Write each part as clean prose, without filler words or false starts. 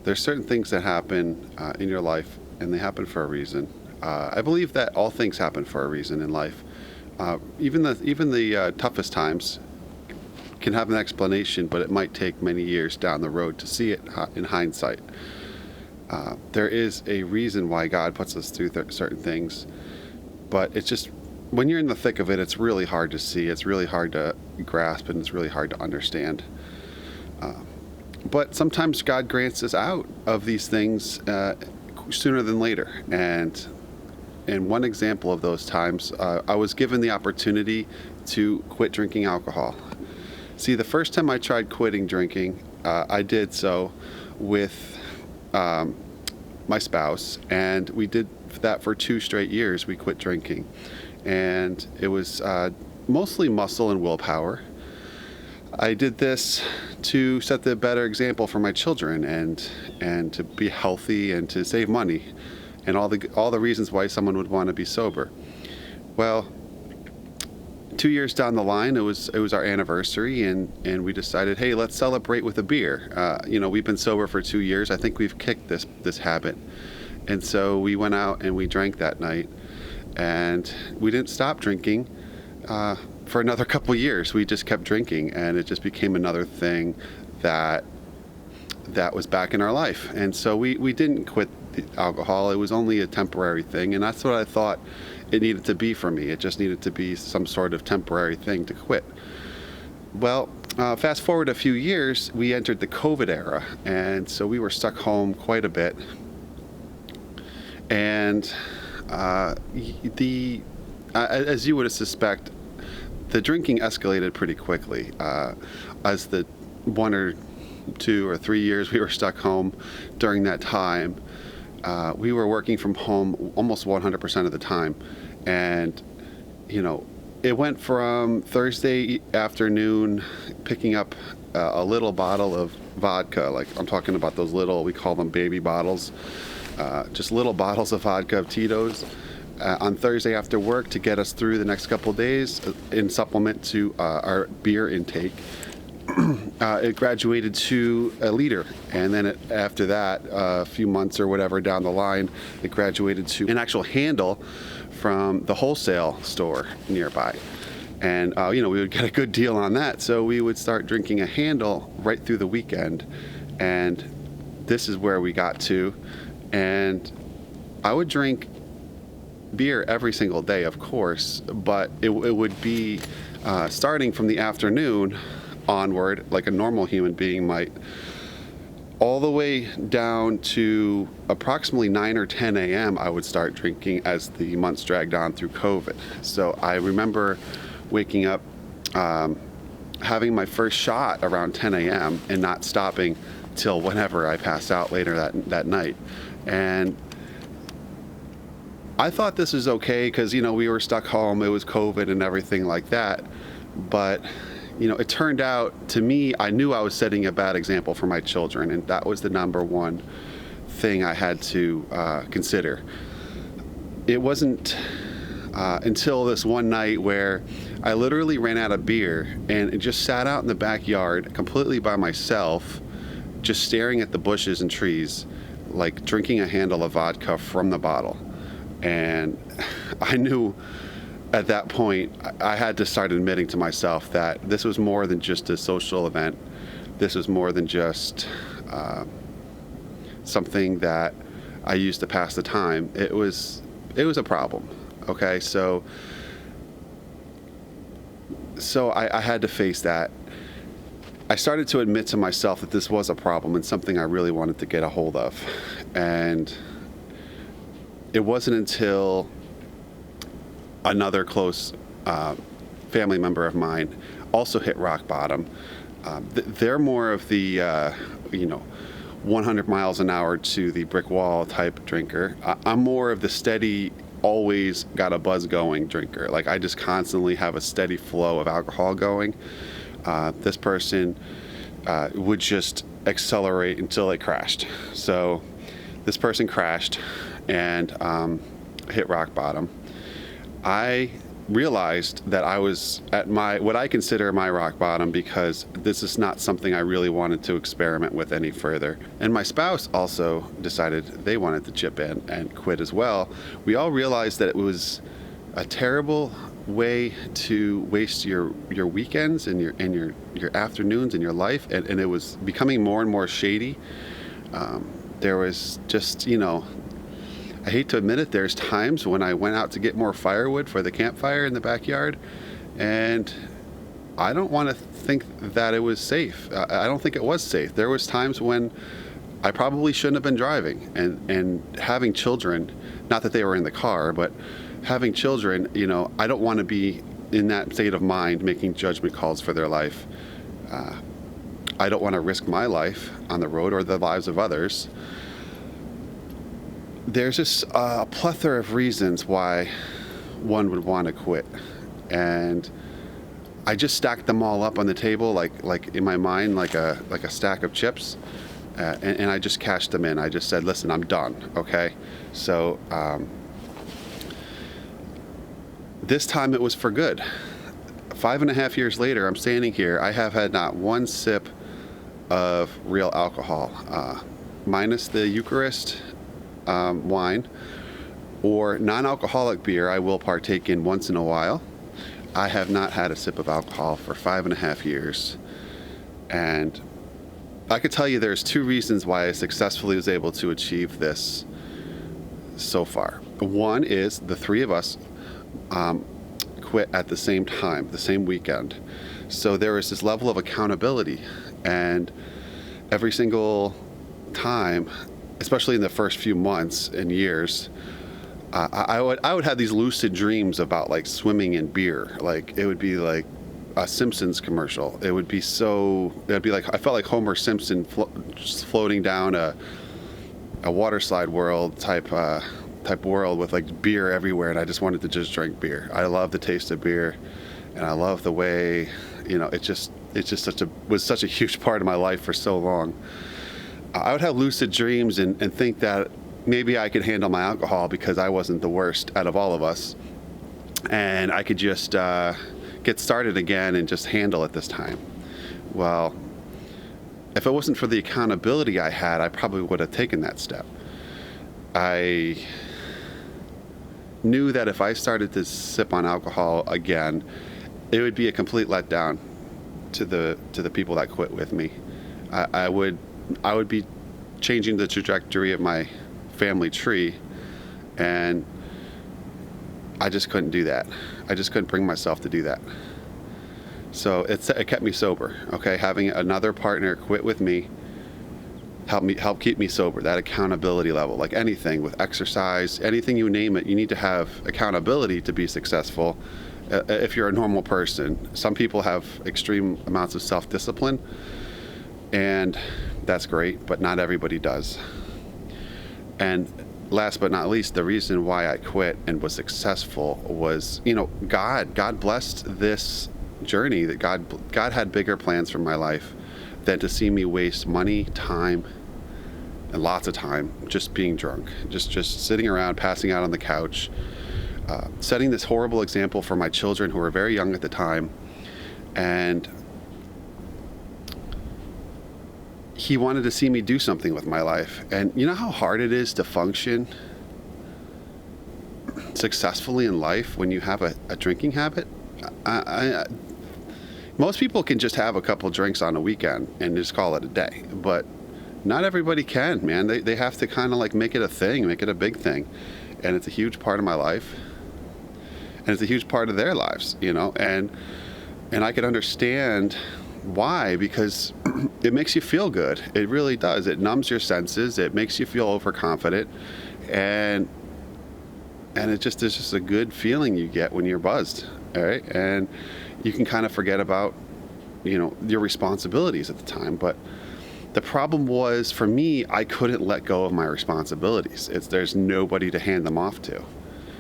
There's certain things that happen in your life, and they happen for a reason. I believe that all things happen for a reason in life. Even the toughest times can have an explanation, but it might take many years down the road to see it in hindsight. There is a reason why God puts us through certain things, but it's just when you're in the thick of it, it's really hard to see. It's really hard to grasp, and it's really hard to understand. But sometimes God grants us out of these things sooner than later. And one example of those times, I was given the opportunity to quit drinking alcohol. See, the first time I tried quitting drinking, I did so with my spouse, and we did that for 2 straight years. We quit drinking, and it was mostly muscle and willpower. I did this to set the better example for my children, and to be healthy and to save money, and all the reasons why someone would want to be sober. Well, 2 years down the line, it was our anniversary, and we decided, hey, let's celebrate with a beer. We've been sober for 2 years. I think we've kicked this habit, and so we went out and we drank that night, and we didn't stop drinking for another couple years. We just kept drinking, and it just became another thing that was back in our life. And so we didn't quit the alcohol. It was only a temporary thing, and that's what I thought it needed to be for me. It just needed to be some sort of temporary thing to quit. Well, fast forward a few years, we entered the COVID era, and so we were stuck home quite a bit. And as you would suspect, the drinking escalated pretty quickly. As the 1 or 2 or 3 years we were stuck home during that time, we were working from home almost 100% of the time. And, it went from Thursday afternoon picking up a little bottle of vodka, like I'm talking about those little, we call them baby bottles, just little bottles of vodka of Tito's, on Thursday after work to get us through the next couple of days in supplement to our beer intake. It graduated to a liter, and then after that, a few months or whatever down the line, it graduated to an actual handle from the wholesale store nearby. And we would get a good deal on that, so we would start drinking a handle right through the weekend. And this is where we got to, and I would drink beer every single day, of course, but it would be starting from the afternoon onward, like a normal human being might, all the way down to approximately 9 or 10 a.m. I would start drinking as the months dragged on through COVID. So I remember waking up, having my first shot around 10 a.m. and not stopping till whenever I passed out later that night. And I thought this was okay because, we were stuck home, it was COVID and everything like that. But, it turned out, to me, I knew I was setting a bad example for my children, and that was the number one thing I had to consider. It wasn't until this one night where I literally ran out of beer and just sat out in the backyard completely by myself, just staring at the bushes and trees, like drinking a handle of vodka from the bottle. And I knew at that point I had to start admitting to myself that this was more than just a social event. This was more than just something that I used to pass the time. It was a problem. Okay, so I had to face that. I started to admit to myself that this was a problem and something I really wanted to get a hold of. And it wasn't until another close family member of mine also hit rock bottom. They're more of the 100 miles an hour to the brick wall type drinker. I'm more of the steady, always got a buzz going drinker. Like, I just constantly have a steady flow of alcohol going. This person would just accelerate until they crashed. So this person crashed and hit rock bottom. I realized that I was at what I consider my rock bottom, because this is not something I really wanted to experiment with any further. And my spouse also decided they wanted to chip in and quit as well. We all realized that it was a terrible way to waste your weekends and your afternoons and your life, and it was becoming more and more shady. There was just, I hate to admit it, there's times when I went out to get more firewood for the campfire in the backyard, and I don't want to think that it was safe. I don't think it was safe. There was times when I probably shouldn't have been driving, and having children, not that they were in the car, but having children, I don't want to be in that state of mind making judgment calls for their life. I don't want to risk my life on the road or the lives of others. There's just a plethora of reasons why one would want to quit, and I just stacked them all up on the table, like in my mind, like a stack of chips, and I just cashed them in. I just said, "Listen, I'm done." Okay, so this time it was for good. 5.5 years later, I'm standing here. I have had not one sip of real alcohol, minus the Eucharist. Wine or non-alcoholic beer I will partake in once in a while. I have not had a sip of alcohol for 5.5 years, and I could tell you there's 2 reasons why I successfully was able to achieve this so far. One is the 3 of us quit at the same time, the same weekend, so there is this level of accountability, and every single time, especially in the first few months and years, I would have these lucid dreams about like swimming in beer. Like it would be like a Simpsons commercial. It'd be like I felt like Homer Simpson just floating down a water slide world type world with like beer everywhere, and I just wanted to just drink beer. I love the taste of beer, and I love the way it just was such a huge part of my life for so long. I would have lucid dreams and think that maybe I could handle my alcohol because I wasn't the worst out of all of us, and I could just get started again and just handle it this time. Well, if it wasn't for the accountability I had, I probably would have taken that step. I knew that if I started to sip on alcohol again, it would be a complete letdown to the people that quit with me. I would be changing the trajectory of my family tree, and I just couldn't do that. I just couldn't bring myself to do that. So it kept me sober. Okay, having another partner quit with me helped keep me sober. That accountability level, like anything with exercise, anything you name it, you need to have accountability to be successful. If you're a normal person, some people have extreme amounts of self-discipline, and that's great, but not everybody does. And last but not least, the reason why I quit and was successful was, God blessed this journey. That God had bigger plans for my life than to see me waste money, time, and lots of time just being drunk, just sitting around, passing out on the couch, setting this horrible example for my children who were very young at the time. And he wanted to see me do something with my life. And you know how hard it is to function successfully in life when you have a drinking habit? Most people can just have a couple drinks on a weekend and just call it a day, but not everybody can, man. They have to kind of like make it a thing, make it a big thing. And it's a huge part of my life, and it's a huge part of their lives, and I can understand why, because it makes you feel good. It really does. It numbs your senses. It makes you feel overconfident, and it's just a good feeling you get when you're buzzed. All right, and you can kind of forget about your responsibilities at the time. But the problem was, for me, I couldn't let go of my responsibilities. There's nobody to hand them off to,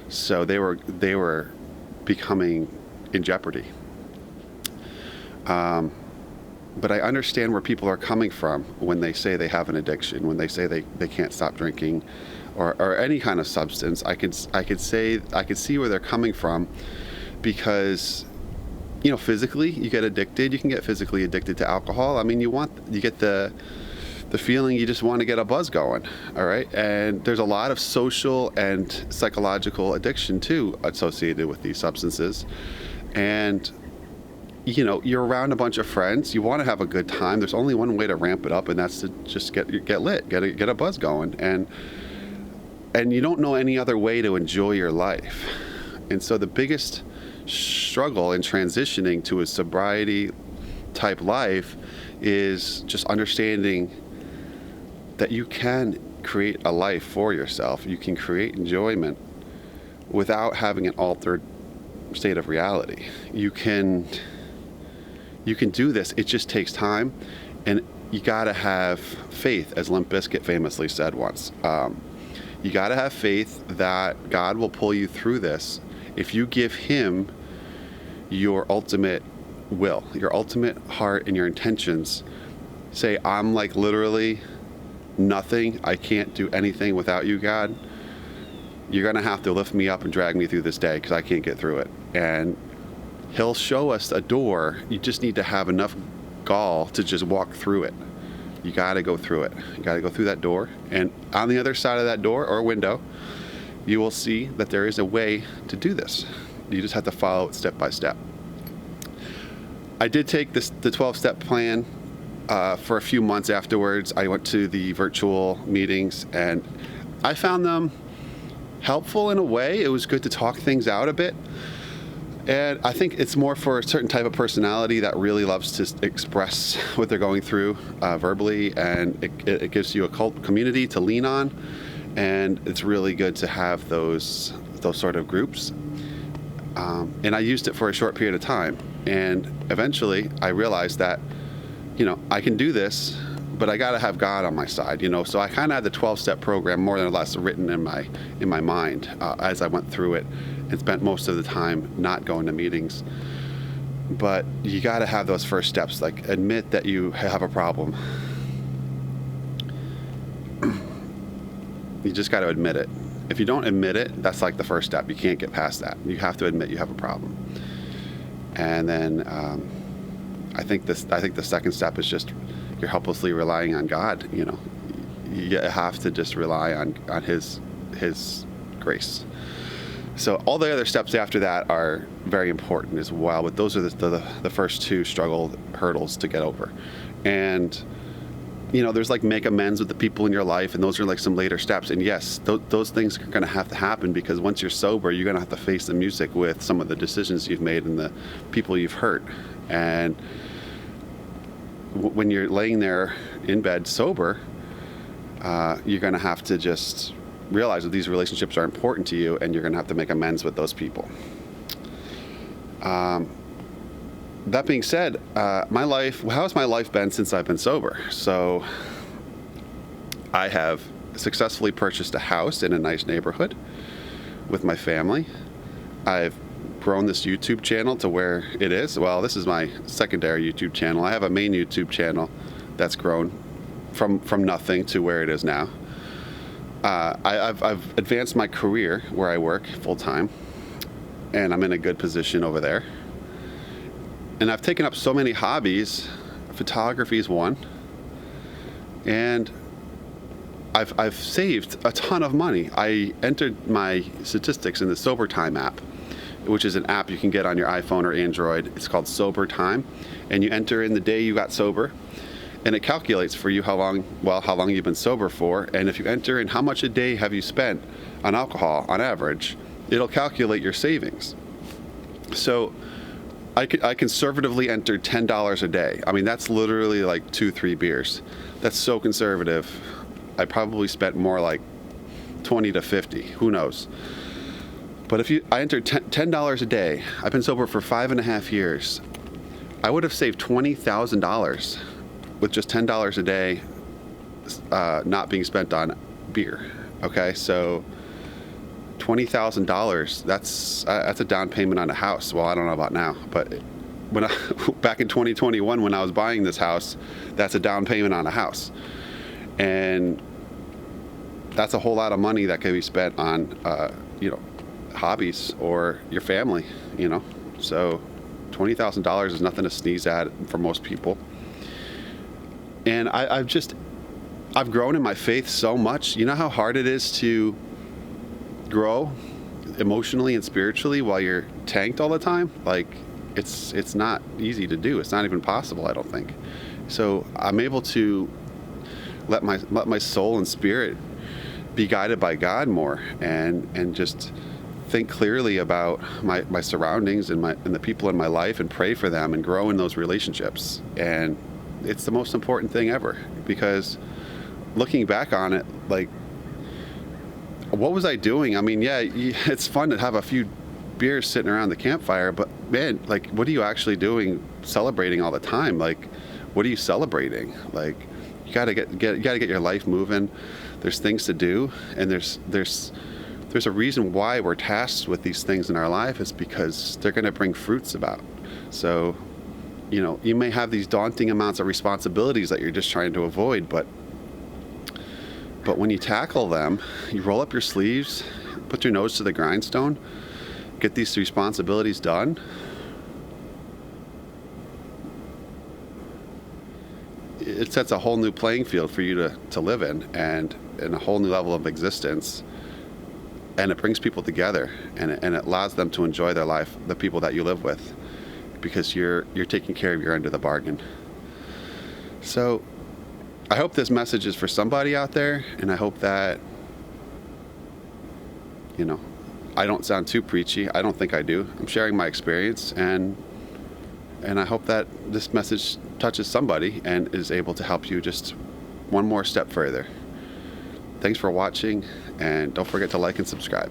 so they were becoming in jeopardy. But I understand where people are coming from when they say they have an addiction, when they say they can't stop drinking or any kind of substance. I could see where they're coming from. because, physically you get addicted. You can get physically addicted to alcohol. I mean, you get the feeling you just want to get a buzz going, all right? And there's a lot of social and psychological addiction too associated with these substances. And you're around a bunch of friends. You want to have a good time. There's only one way to ramp it up, and that's to just get lit, get a buzz going, and you don't know any other way to enjoy your life. And so the biggest struggle in transitioning to a sobriety type life is just understanding that you can create a life for yourself. You can create enjoyment without having an altered state of reality. You can do this. It just takes time, and you gotta have faith, as Limp Bizkit famously said once. You gotta have faith that God will pull you through this if you give Him your ultimate will, your ultimate heart, and your intentions. Say, I'm like literally nothing. I can't do anything without you, God. You're gonna have to lift me up and drag me through this day because I can't get through it. And He'll show us a door. You just need to have enough gall to just walk through it. You got to go through it. You got to go through that door. And on the other side of that door or window, you will see that there is a way to do this. You just have to follow it step by step. I did take the 12-step plan for a few months afterwards. I went to the virtual meetings, and I found them helpful in a way. It was good to talk things out a bit. And I think it's more for a certain type of personality that really loves to express what they're going through verbally, and it gives you a cult community to lean on, and it's really good to have those sort of groups. And I used it for a short period of time, and eventually I realized that, I can do this, but I got to have God on my side, So I kind of had the 12-step program more or less written in my mind as I went through it, and spent most of the time not going to meetings. But you got to have those first steps, like admit that you have a problem. You just got to admit it. If you don't admit it, that's like the first step. You can't get past that. You have to admit you have a problem. And then I think the second step is just you're helplessly relying on God. You have to just rely on His grace. So all the other steps after that are very important as well, but those are the first two struggle hurdles to get over. And there's like make amends with the people in your life, and those are like some later steps. And yes, those things are going to have to happen, because once you're sober, you're going to have to face the music with some of the decisions you've made and the people you've hurt. And when you're laying there in bed sober, you're going to have to just realize that these relationships are important to you, and you're going to have to make amends with those people. That being said, how has my life been since I've been sober? So I have successfully purchased a house in a nice neighborhood with my family. I've grown this YouTube channel to where it is. Well, this is my secondary YouTube channel. I have a main YouTube channel that's grown from nothing to where it is now. I've advanced my career where I work full time, and I'm in a good position over there. And I've taken up so many hobbies. Photography is one, and I've saved a ton of money. I entered my statistics in the Sober Time app, which is an app you can get on your iPhone or Android. It's called Sober Time, and you enter in the day you got sober, and it calculates for you how long you've been sober for. And if you enter in how much a day have you spent on alcohol on average, it'll calculate your savings. So I conservatively entered $10 a day. I mean, that's literally like 2-3 beers. That's so conservative. I probably spent more like 20 to 50, who knows. But if I entered $10 a day, I've been sober for 5.5 years, I would have saved $20,000 with just $10 a day not being spent on beer. Okay, so $20,000, that's a down payment on a house. Well, I don't know about now, but back in 2021 when I was buying this house, that's a down payment on a house. And that's a whole lot of money that can be spent on hobbies or your family, So $20,000 is nothing to sneeze at for most people. And I've grown in my faith so much. You know how hard it is to grow emotionally and spiritually while you're tanked all the time? Like, it's not easy to do. It's not even possible, I don't think. So I'm able to let my soul and spirit be guided by God more, and just think clearly about my surroundings and the people in my life, and pray for them and grow in those relationships. And it's the most important thing ever, because looking back on it, like, what was I doing? I mean, yeah, it's fun to have a few beers sitting around the campfire, but man, like, what are you actually doing, celebrating all the time? Like, what are you celebrating? Like, you gotta get your life moving. There's things to do, and there's a reason why we're tasked with these things in our life, is because they're going to bring fruits about. So, you may have these daunting amounts of responsibilities that you're just trying to avoid, but when you tackle them, you roll up your sleeves, put your nose to the grindstone, get these responsibilities done, it sets a whole new playing field for you to live in, and a whole new level of existence. And it brings people together, and it allows them to enjoy their life, the people that you live with, because you're taking care of your end of the bargain. So I hope this message is for somebody out there, and I hope that, I don't sound too preachy. I don't think I do. I'm sharing my experience, and I hope that this message touches somebody and is able to help you just one more step further. Thanks for watching, and don't forget to like and subscribe.